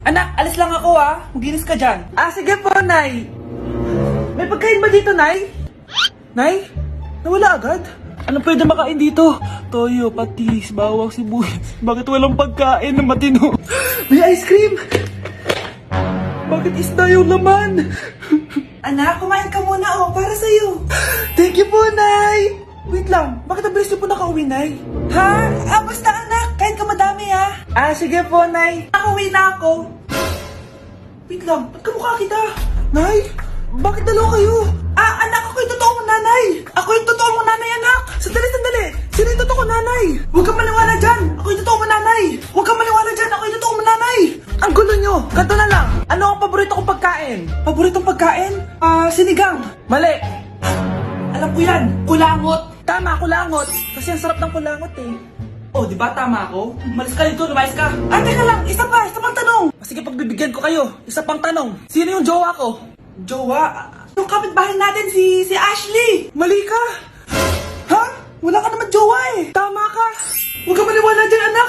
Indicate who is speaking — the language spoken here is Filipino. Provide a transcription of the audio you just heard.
Speaker 1: Anak, alis lang ako Maginis ka dyan. Sige po, Nay. May pagkain ba dito, Nay? Nay? Nawala agad? Ano pwede makain dito? Toyo, patis, bawang, sibuyas. Bakit walang pagkain na matino? May ice cream! Bakit isda yung laman? Anak, kumain ka muna para sa'yo. Thank you po, Nay! Wait lang, bakit ang bilis niyo po nakauwi, Nay? Basta anak, kain ka madami sige po, Nay. Nakauwi na ako. Wait lang, ba't kamukha kita? Nay, bakit dalawa kayo? Anak, ako yung totoo mong nanay. Ako yung totoo mong nanay, anak. Sandali. Sino yung totoo mong nanay? Huwag kang maniwala dyan. Ako yung totoo mong nanay. Huwag kang maniwala dyan. Ako yung totoo mong nanay. Ang gulo nyo. Ganto na lang. Ano ang paborito kong pagkain? Paboritong pagkain? Sinigang. Mali. Alam ko yan. Kulangot. Tama, kulangot. Kasi ang sarap ng kulangot di ba tama ako? Malis ka dito, lumayas ka. Teka lang. Isa pang tanong. Sige, pagbibigyan ko kayo. Isa pang tanong. Sino yung jowa ko? Jowa? Yung kapitbahay natin, si Ashley! Mali ka! Wala ka naman jowa Tama ka! Huwag ka maniwala dyan, anak!